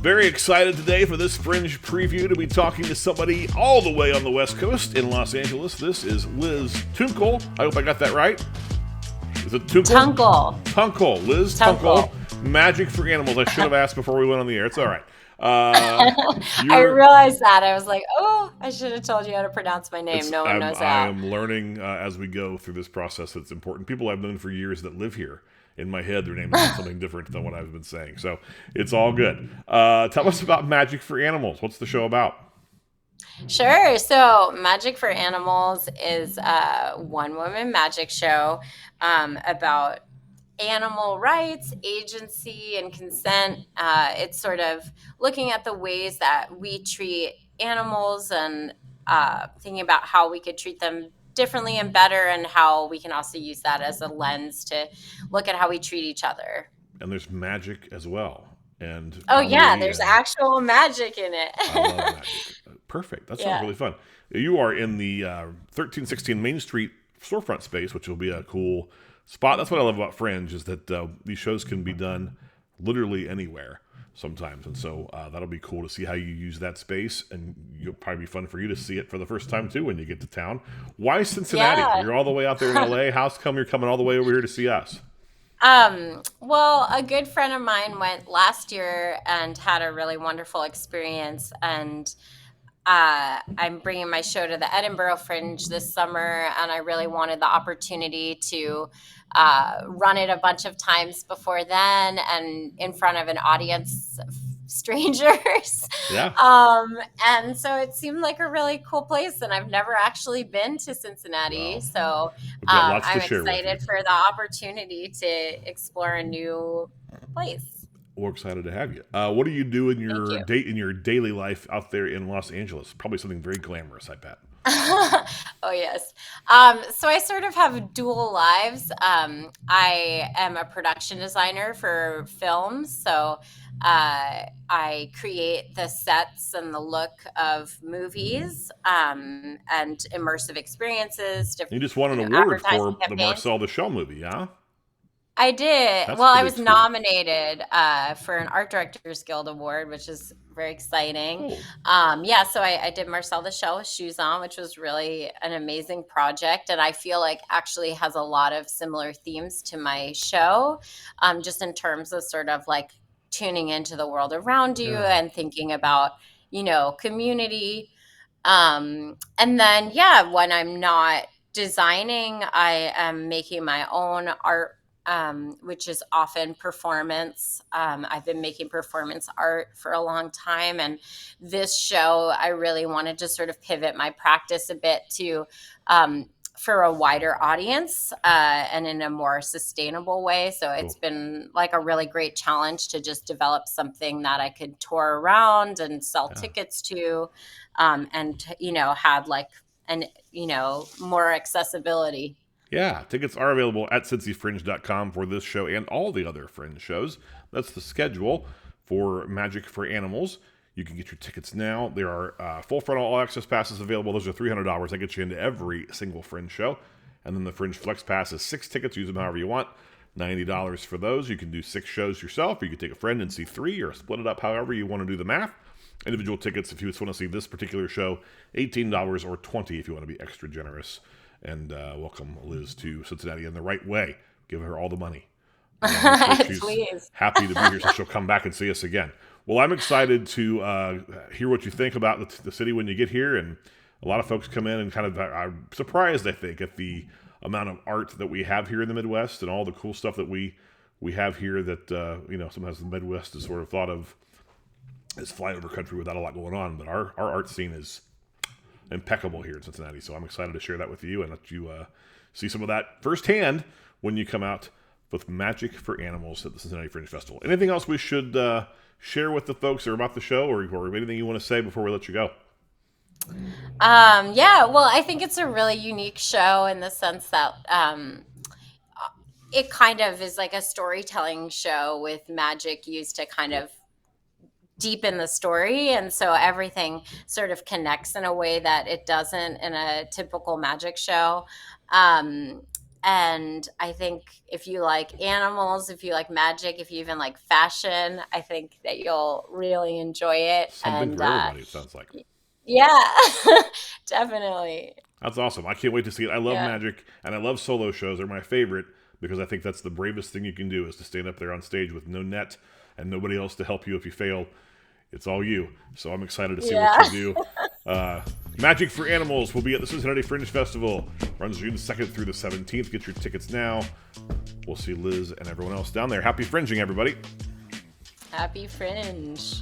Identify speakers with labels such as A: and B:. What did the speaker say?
A: Very excited today for this Fringe preview to be talking to somebody all the way on the West Coast in Los Angeles. This is Liz Tunkel. I hope I got that right. Is it Tunkel? Tunkel. Liz Tunkel. Magic for Animals. I should have asked before we went on the air. It's all right.
B: I realized that. I was like, oh, I should have told you how to pronounce my name. No one knows
A: I
B: that.
A: am learning as we go through this process. It's important. People I've known for years that live here, in my head, their name is something different than what I've been saying. So it's all good. Tell us about Magic for Animals. What's the show about?
B: Sure. So, Magic for Animals is a one-woman magic show about animal rights, agency, and consent. It's sort of looking at the ways that we treat animals and thinking about how we could treat them differently and better, and how we can also use that as a lens to look at how we treat each other.
A: And there's magic as well. And
B: Oh, yeah,
A: comedy.
B: there's actual magic in
A: I love
B: it.
A: magic. Perfect. That sounds
B: Yeah.
A: really fun. You are in the 1316 Main Street storefront space, which will be a cool spot. That's what I love about Fringe, is that these shows can be done literally anywhere sometimes. And so that'll be cool to see how you use that space. And it'll probably be fun for you to see it for the first time, too, when you get to town. Why Cincinnati?
B: Yeah.
A: You're all the way out there in L.A. How's come you're coming all the way over here to see us?
B: Well, a good friend of mine went last year and had a really wonderful experience. And I'm bringing my show to the Edinburgh Fringe this summer, and I really wanted the opportunity to run it a bunch of times before then and in front of an audience of strangers.
A: Yeah.
B: And so it seemed like a really cool place, and I've never actually been to Cincinnati.
A: Well,
B: So
A: we've got lots
B: I'm
A: to share with you.
B: excited for the opportunity to explore a new place.
A: We're excited to have you. What do you do in
B: Thank
A: your
B: you.
A: your daily life out there in Los Angeles? Probably something very glamorous, I bet.
B: Oh, yes. So I sort of have dual lives. I am a production designer for films. So I create the sets and the look of movies and immersive experiences,
A: You just won an award
B: advertising
A: for the
B: campaigns.
A: Marcel the Shell movie, huh?
B: I did.
A: That's
B: Well, I
A: pretty
B: was
A: sweet.
B: nominated for an Art Directors Guild Award, which is very exciting.
A: Cool.
B: Yeah, so I did Marcel the Shell with Shoes On, which was really an amazing project. And I feel like actually has a lot of similar themes to my show, just in terms of sort of like tuning into the world around you
A: Yeah.
B: and thinking about, community. And then, yeah, when I'm not designing, I am making my own art, which is often performance. I've been making performance art for a long time. And this show, I really wanted to sort of pivot my practice a bit to for a wider audience and in a more sustainable way. So it's
A: Cool.
B: been like a really great challenge to just develop something that I could tour around and sell
A: Yeah.
B: tickets to, and have like an more accessibility.
A: Yeah. Tickets are available at cincyfringe.com for this show and all the other Fringe shows. That's the schedule for Magic for Animals. You can get your tickets now. There are full frontal all access passes available. Those are $300. That gets you into every single Fringe show. And then the Fringe Flex Pass is 6 tickets. Use them however you want. $90 for those. You can do 6 shows yourself, or you can take a friend and see 3, or split it up however you want to do the math. Individual tickets, if you just want to see this particular show, $18 or $20 if you want to be extra generous. And welcome Liz to Cincinnati in the right way. Give her all the money. I'm sure she's
B: Please.
A: happy to be here, so she'll come back and see us again. Well, I'm excited to hear what you think about the city when you get here. And a lot of folks come in and kind of are surprised, I think, at the amount of art that we have here in the Midwest and all the cool stuff that we have here that, sometimes the Midwest is sort of thought of as flyover country without a lot going on. But our art scene is impeccable here in Cincinnati. So I'm excited to share that with you and let you see some of that firsthand when you come out with Magic for Animals at the Cincinnati Fringe Festival. Anything else we should share with the folks or about the show, or anything you want to say before we let you go?
B: Yeah, well, I think it's a really unique show in the sense that it kind of is like a storytelling show with magic used to kind of deepen the story. And so everything sort of connects in a way that it doesn't in a typical magic show. Um, And I think if you like animals, if you like magic, if you even like fashion, I think that you'll really enjoy it.
A: Something
B: And
A: for everybody, it sounds like.
B: yeah, definitely.
A: That's awesome. I can't wait to see it. I love
B: Yeah.
A: magic and I love solo shows. They're my favorite because I think that's the bravest thing you can do is to stand up there on stage with no net and nobody else to help you if you fail. It's all you. So I'm excited to see what
B: Yeah.
A: you do. Magic for Animals will be at the Cincinnati Fringe Festival. Runs June 2nd through the 17th. Get your tickets now. We'll see Liz and everyone else down there. Happy fringing, everybody.
B: Happy Fringe.